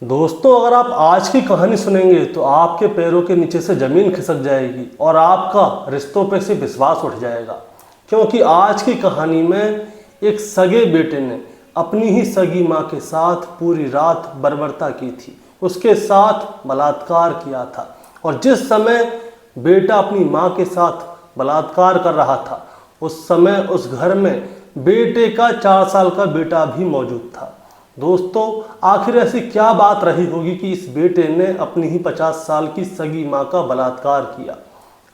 दोस्तों, अगर आप आज की कहानी सुनेंगे तो आपके पैरों के नीचे से ज़मीन खिसक जाएगी और आपका रिश्तों पे से विश्वास उठ जाएगा। क्योंकि आज की कहानी में एक सगे बेटे ने अपनी ही सगी माँ के साथ पूरी रात बर्बरता की थी, उसके साथ बलात्कार किया था। और जिस समय बेटा अपनी माँ के साथ बलात्कार कर रहा था, उस समय उस घर में बेटे का 4 साल का बेटा भी मौजूद था। दोस्तों, आखिर ऐसी क्या बात रही होगी कि इस बेटे ने अपनी ही 50 साल की सगी माँ का बलात्कार किया।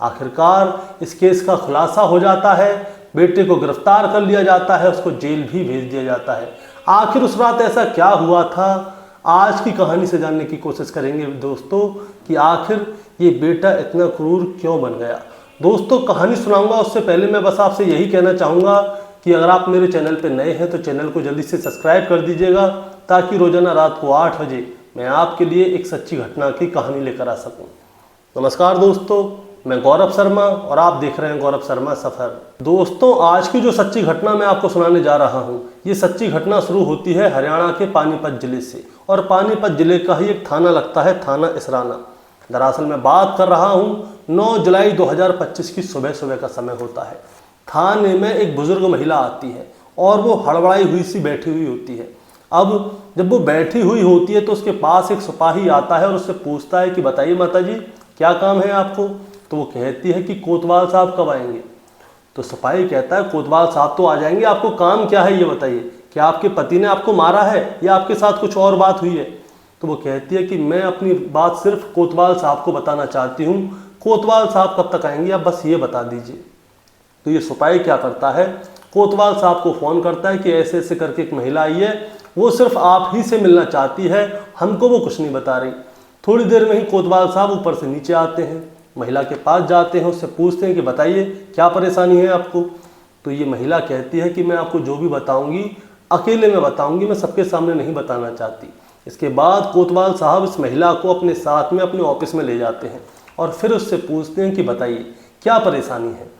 आखिरकार इस केस का खुलासा हो जाता है, बेटे को गिरफ्तार कर लिया जाता है, उसको जेल भी भेज दिया जाता है। आखिर उस रात ऐसा क्या हुआ था, आज की कहानी से जानने की कोशिश करेंगे दोस्तों कि आखिर ये बेटा इतना क्रूर क्यों बन गया। दोस्तों, कहानी सुनाऊंगा उससे पहले मैं बस आपसे यही कहना चाहूँगा कि अगर आप मेरे चैनल पर नए हैं तो चैनल को जल्दी से सब्सक्राइब कर दीजिएगा, ताकि रोजाना रात को 8 बजे मैं आपके लिए एक सच्ची घटना की कहानी लेकर आ सकूं। नमस्कार दोस्तों, मैं गौरव शर्मा और आप देख रहे हैं गौरव शर्मा सफ़र। दोस्तों, आज की जो सच्ची घटना मैं आपको सुनाने जा रहा हूं, ये सच्ची घटना शुरू होती है हरियाणा के पानीपत जिले से, और पानीपत जिले का ही एक थाना लगता है, थाना इसराना। दरअसल मैं बात कर रहा हूँ 9 जुलाई 2025 की सुबह का समय होता है। थाने में एक बुजुर्ग महिला आती है और वो हड़बड़ाई हुई सी बैठी हुई होती है। अब जब वो बैठी हुई होती है तो उसके पास एक सिपाही आता है और उससे पूछता है कि बताइए माता जी, क्या काम है आपको। तो वो कहती है कि कोतवाल साहब कब आएंगे। तो सिपाही कहता है कोतवाल साहब तो आ जाएंगे, आपको काम क्या है ये बताइए, क्या आपके पति ने आपको मारा है या आपके साथ कुछ और बात हुई है। तो वो कहती है कि मैं अपनी बात सिर्फ कोतवाल साहब को बताना चाहती हूँ, कोतवाल साहब कब तक आएंगे आप बस ये बता दीजिए। तो ये सिपाही क्या करता है, कोतवाल साहब को फ़ोन करता है कि ऐसे ऐसे करके एक महिला आई है, वो सिर्फ आप ही से मिलना चाहती है, हमको वो कुछ नहीं बता रही। थोड़ी देर में ही कोतवाल साहब ऊपर से नीचे आते हैं, महिला के पास जाते हैं, उससे पूछते हैं कि बताइए क्या परेशानी है आपको। तो ये महिला कहती है कि मैं आपको जो भी बताऊंगी अकेले में बताऊंगी, मैं सबके सामने नहीं बताना चाहती। इसके बाद कोतवाल साहब इस महिला को अपने साथ में अपने ऑफिस में ले जाते हैं और फिर उससे पूछते हैं कि बताइए क्या परेशानी है।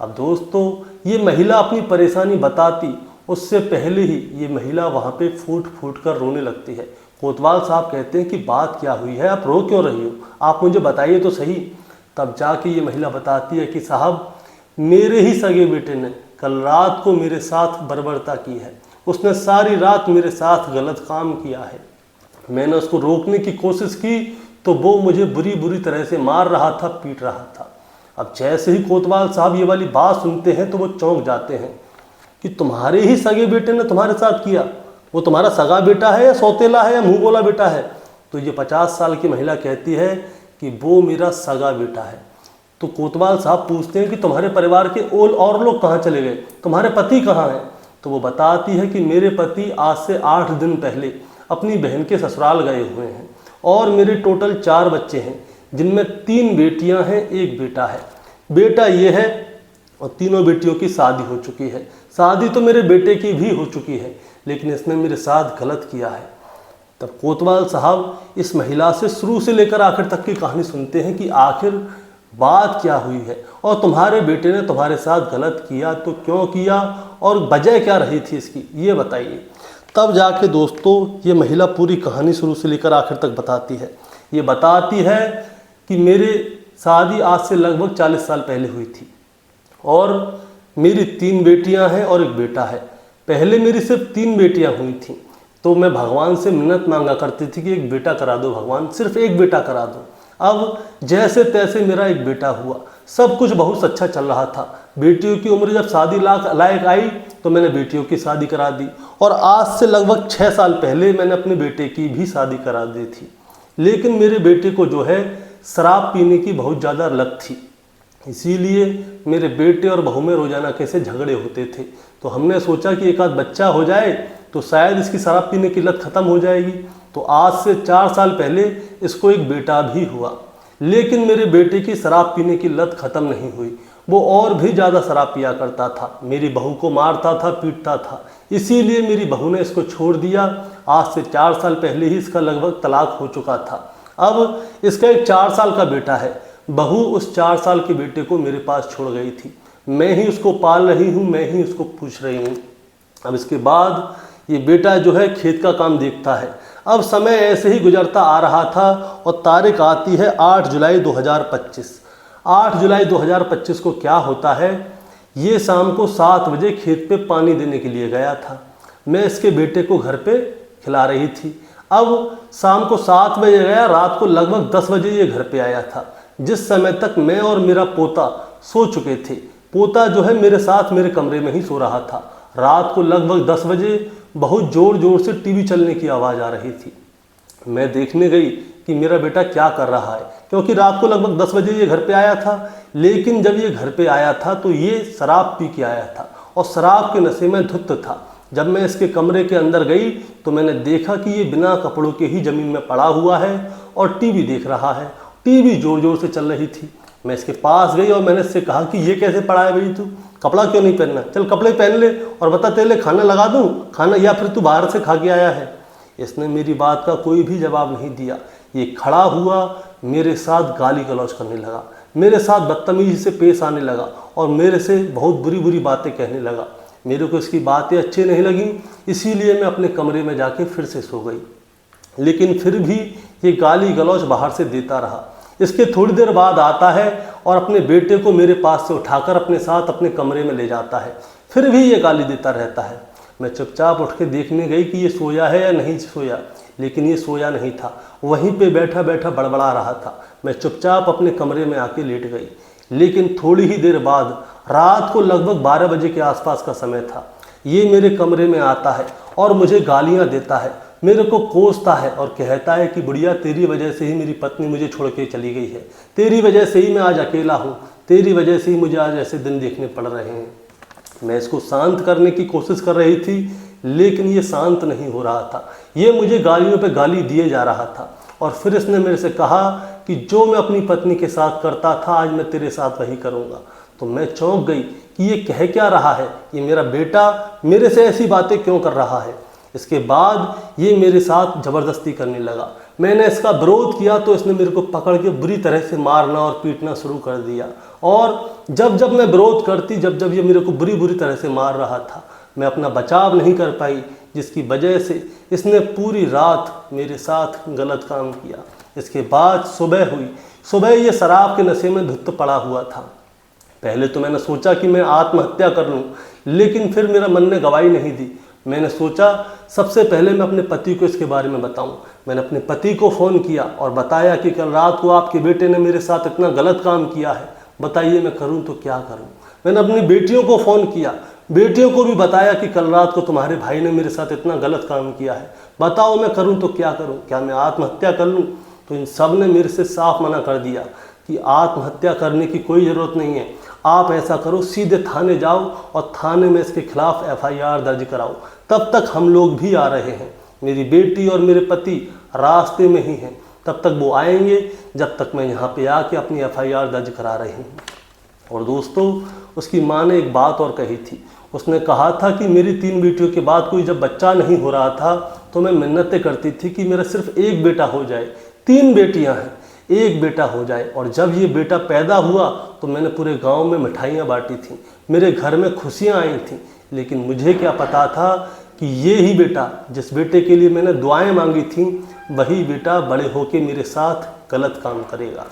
अब दोस्तों, ये महिला अपनी परेशानी बताती उससे पहले ही ये महिला वहाँ पे फूट फूट कर रोने लगती है। कोतवाल साहब कहते हैं कि बात क्या हुई है, आप रो क्यों रही हो, आप मुझे बताइए तो सही। तब जाके ये महिला बताती है कि साहब, मेरे ही सगे बेटे ने कल रात को मेरे साथ बर्बरता की है, उसने सारी रात मेरे साथ गलत काम किया है। मैंने उसको रोकने की कोशिश की तो वो मुझे बुरी बुरी तरह से मार रहा था, पीट रहा था। अब जैसे ही कोतवाल साहब ये वाली बात सुनते हैं तो वो चौंक जाते हैं कि तुम्हारे ही सगे बेटे ने तुम्हारे साथ किया, वो तुम्हारा सगा बेटा है या सौतेला है या मुंह बोला बेटा है। तो ये 50 साल की महिला कहती है कि वो मेरा सगा बेटा है। तो कोतवाल साहब पूछते हैं कि तुम्हारे परिवार के और लोग कहाँ चले गए, तुम्हारे पति कहाँ हैं। तो वो बताती है कि मेरे पति आज से 8 दिन पहले अपनी बहन के ससुराल गए हुए हैं और मेरे टोटल 4 बच्चे हैं, जिनमें 3 बेटियां हैं, 1 बेटा है। बेटा ये है और तीनों बेटियों की शादी हो चुकी है। शादी तो मेरे बेटे की भी हो चुकी है, लेकिन इसने मेरे साथ गलत किया है। तब कोतवाल साहब इस महिला से शुरू से लेकर आखिर तक की कहानी सुनते हैं कि आखिर बात क्या हुई है और तुम्हारे बेटे ने तुम्हारे साथ गलत किया तो क्यों किया और वजह क्या रही थी इसकी, ये बताइए। तब जाके दोस्तों ये महिला पूरी कहानी शुरू से लेकर आखिर तक बताती है। ये बताती है कि मेरे शादी आज से लगभग 40 साल पहले हुई थी और मेरी 3 बेटियां हैं और 1 बेटा है। पहले मेरी सिर्फ 3 बेटियां हुई थी तो मैं भगवान से मिन्नत मांगा करती थी कि 1 बेटा करा दो भगवान, सिर्फ 1 बेटा करा दो। अब जैसे तैसे मेरा 1 बेटा हुआ, सब कुछ बहुत अच्छा चल रहा था। बेटियों की उम्र जब शादी लायक आई तो मैंने बेटियों की शादी करा दी और आज से लगभग 6 साल पहले मैंने अपने बेटे की भी शादी करा दी थी। लेकिन मेरे बेटे को जो है शराब पीने की बहुत ज़्यादा लत थी, इसीलिए मेरे बेटे और बहू में रोज़ाना कैसे झगड़े होते थे। तो हमने सोचा कि एक आध बच्चा हो जाए तो शायद इसकी शराब पीने की लत ख़त्म हो जाएगी। तो आज से 4 साल पहले इसको 1 बेटा भी हुआ, लेकिन मेरे बेटे की शराब पीने की लत ख़त्म नहीं हुई। वो और भी ज़्यादा शराब पिया करता था, मेरी बहू को मारता था, पीटता था, इसीलिए मेरी बहू ने इसको छोड़ दिया। आज से 4 साल पहले ही इसका लगभग तलाक हो चुका था। अब इसका एक 4 साल का बेटा है। बहू उस 4 साल के बेटे को मेरे पास छोड़ गई थी, मैं ही उसको पाल रही हूँ, मैं ही उसको पूछ रही हूँ। अब इसके बाद ये बेटा जो है खेत का काम देखता है। अब समय ऐसे ही गुजरता आ रहा था और तारीख आती है 8 जुलाई 2025। 8 जुलाई 2025 को क्या होता है, ये शाम को 7 बजे खेत पे पानी देने के लिए गया था। मैं इसके बेटे को घर पे खिला रही थी। अब शाम को 7 बजे गया, रात को लगभग 10 बजे ये घर पे आया था। जिस समय तक मैं और मेरा पोता सो चुके थे, पोता जो है मेरे साथ मेरे कमरे में ही सो रहा था। रात को लगभग 10 बजे बहुत ज़ोर ज़ोर से टीवी चलने की आवाज़ आ रही थी। मैं देखने गई कि मेरा बेटा क्या कर रहा है, क्योंकि रात को लगभग 10 बजे ये घर पे आया था। लेकिन जब ये घर पे आया था तो ये शराब पी के आया था और शराब के नशे में धुत था। जब मैं इसके कमरे के अंदर गई तो मैंने देखा कि ये बिना कपड़ों के ही ज़मीन में पड़ा हुआ है और टीवी देख रहा है। टीवी ज़ोर ज़ोर से चल रही थी। मैं इसके पास गई और मैंने इससे कहा कि ये कैसे पड़ा है भाई, तू कपड़ा क्यों नहीं पहनना, चल कपड़े पहन ले और बता तेरे लिए खाना लगा दूँ खाना, या फिर तू बाहर से खा के आया है। इसने मेरी बात का कोई भी जवाब नहीं दिया। ये खड़ा हुआ मेरे साथ गाली गलौज करने लगा, मेरे साथ बदतमीजी से पेश आने लगा और मेरे से बहुत बुरी बुरी बातें कहने लगा। मेरे को इसकी बातें अच्छी नहीं लगी, इसीलिए मैं अपने कमरे में जाके फिर से सो गई। लेकिन फिर भी ये गाली गलौज बाहर से देता रहा। इसके थोड़ी देर बाद आता है और अपने बेटे को मेरे पास से उठाकर अपने साथ अपने कमरे में ले जाता है। फिर भी ये गाली देता रहता है। मैं चुपचाप उठ के देखने गई कि ये सोया है या नहीं सोया, लेकिन ये सोया नहीं था, वहीं पे बैठा बैठा बड़बड़ा रहा था। मैं चुपचाप अपने कमरे में आके लेट गई। लेकिन थोड़ी ही देर बाद, रात को लगभग 12 बजे के आसपास का समय था, ये मेरे कमरे में आता है और मुझे गालियां देता है, मेरे को कोसता है और कहता है कि बुढ़िया तेरी वजह से ही मेरी पत्नी मुझे छोड़ के चली गई है, तेरी वजह से ही मैं आज अकेला हूँ, तेरी वजह से ही मुझे आज ऐसे दिन देखने पड़ रहे हैं। मैं इसको शांत करने की कोशिश कर रही थी, लेकिन ये शांत नहीं हो रहा था। ये मुझे गालियों पे गाली दिए जा रहा था और फिर इसने मेरे से कहा कि जो मैं अपनी पत्नी के साथ करता था आज मैं तेरे साथ वही करूँगा। तो मैं चौंक गई कि ये कह क्या रहा है, ये मेरा बेटा मेरे से ऐसी बातें क्यों कर रहा है। इसके बाद ये मेरे साथ ज़बरदस्ती करने लगा। मैंने इसका विरोध किया तो इसने मेरे को पकड़ के बुरी तरह से मारना और पीटना शुरू कर दिया। और जब जब मैं विरोध करती, जब जब ये मेरे को बुरी बुरी तरह से मार रहा था, मैं अपना बचाव नहीं कर पाई, जिसकी वजह से इसने पूरी रात मेरे साथ गलत काम किया। इसके बाद सुबह हुई। सुबह ये शराब के नशे में धुत पड़ा हुआ था। पहले तो मैंने सोचा कि मैं आत्महत्या कर लूं, लेकिन फिर मेरा मन ने गवाही नहीं दी। मैंने सोचा सबसे पहले मैं अपने पति को इसके बारे में बताऊं। मैंने अपने पति को फ़ोन किया और बताया कि कल रात को आपके बेटे ने मेरे साथ इतना गलत काम किया है, बताइए मैं करूं तो क्या करूं। मैंने अपनी बेटियों को फ़ोन किया, बेटियों को भी बताया कि कल रात को तुम्हारे भाई ने मेरे साथ इतना गलत काम किया है, बताओ मैं करूं तो क्या करूं, क्या मैं आत्महत्या कर लूं। तो इन सब ने मेरे से साफ मना कर दिया कि आत्महत्या करने की कोई ज़रूरत नहीं है, आप ऐसा करो सीधे थाने जाओ और थाने में इसके खिलाफ FIR दर्ज कराओ। तब तक हम लोग भी आ रहे हैं, मेरी बेटी और मेरे पति रास्ते में ही हैं, तब तक वो आएंगे जब तक मैं यहाँ पे आके अपनी FIR दर्ज करा रही हूँ। और दोस्तों, उसकी माँ ने एक बात और कही थी। उसने कहा था कि मेरी 3 बेटियों के बाद कोई जब बच्चा नहीं हो रहा था तो मैं मिन्नतें करती थी कि मेरा सिर्फ एक बेटा हो जाए। 3 बेटियां हैं, एक बेटा हो जाए। और जब ये बेटा पैदा हुआ तो मैंने पूरे गांव में मिठाइयाँ बांटी थी, मेरे घर में खुशियाँ आई थी। लेकिन मुझे क्या पता था कि ये ही बेटा, जिस बेटे के लिए मैंने दुआएं मांगी थी, वही बेटा बड़े होके मेरे साथ गलत काम करेगा।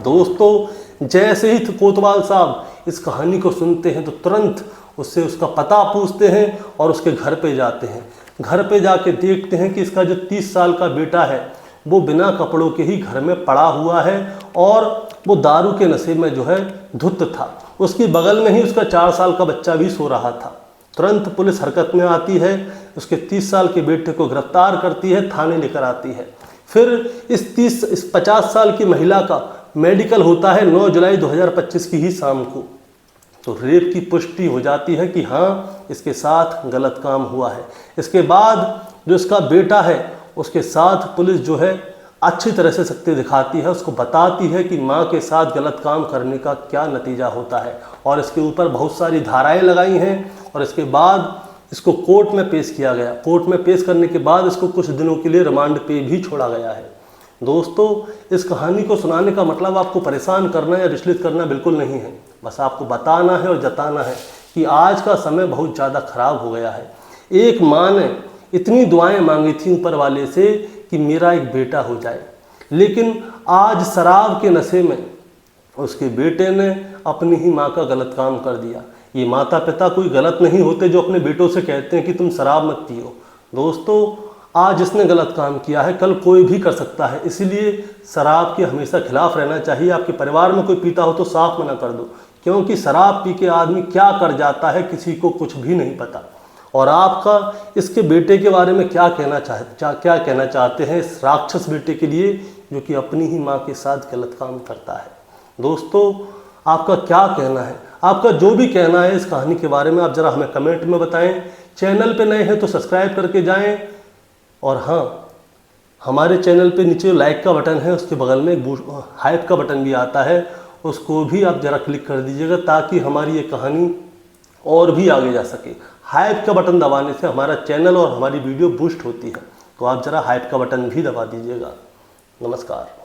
दोस्तों, जैसे ही कोतवाल साहब इस कहानी को सुनते हैं तो तुरंत उससे उसका पता पूछते हैं और उसके घर पे जाते हैं। घर पे जाके देखते हैं कि इसका जो 30 साल का बेटा है वो बिना कपड़ों के ही घर में पड़ा हुआ है और वो दारू के नशे में जो है धुत था। उसकी बगल में ही उसका 4 साल का बच्चा भी सो रहा था। तुरंत पुलिस हरकत में आती है, उसके 30 साल के बेटे को गिरफ्तार करती है, थाने लेकर आती है। फिर इस 50 साल की महिला का मेडिकल होता है 9 जुलाई 2025 की ही शाम को। तो रेप की पुष्टि हो जाती है कि हाँ, इसके साथ गलत काम हुआ है। इसके बाद जो इसका बेटा है उसके साथ पुलिस जो है अच्छी तरह से सख्ती दिखाती है, उसको बताती है कि माँ के साथ गलत काम करने का क्या नतीजा होता है और इसके ऊपर बहुत सारी धाराएं लगाई हैं। और इसके बाद इसको कोर्ट में पेश किया गया। कोर्ट में पेश करने के बाद इसको कुछ दिनों के लिए रिमांड पे भी छोड़ा गया है। दोस्तों, इस कहानी को सुनाने का मतलब आपको परेशान करना या विचलित करना बिल्कुल नहीं है, बस आपको बताना है और जताना है कि आज का समय बहुत ज़्यादा ख़राब हो गया है। एक माँ ने इतनी दुआएं मांगी थी ऊपर वाले से कि मेरा एक बेटा हो जाए, लेकिन आज शराब के नशे में उसके बेटे ने अपनी ही माँ का गलत काम कर दिया। ये माता पिता कोई गलत नहीं होते जो अपने बेटों से कहते हैं कि तुम शराब मत पियो। दोस्तों, आज जिसने गलत काम किया है कल कोई भी कर सकता है, इसीलिए शराब के हमेशा खिलाफ रहना चाहिए। आपके परिवार में कोई पीता हो तो साफ मना कर दो, क्योंकि शराब पी के आदमी क्या कर जाता है किसी को कुछ भी नहीं पता। और आपका इसके बेटे के बारे में क्या कहना चाहते हैं इस राक्षस बेटे के लिए जो कि अपनी ही माँ के साथ गलत काम करता है। दोस्तों, आपका क्या कहना है? आपका जो भी कहना है इस कहानी के बारे में आप ज़रा हमें कमेंट में बताएं। चैनल पे नए हैं तो सब्सक्राइब करके जाएं, और हाँ, हमारे चैनल पे नीचे लाइक का बटन है, उसके बगल में एक हाइप का बटन भी आता है, उसको भी आप ज़रा क्लिक कर दीजिएगा ताकि हमारी ये कहानी और भी आगे जा सके। हाइप का बटन दबाने से हमारा चैनल और हमारी वीडियो बूस्ट होती है, तो आप ज़रा हाइप का बटन भी दबा दीजिएगा। नमस्कार।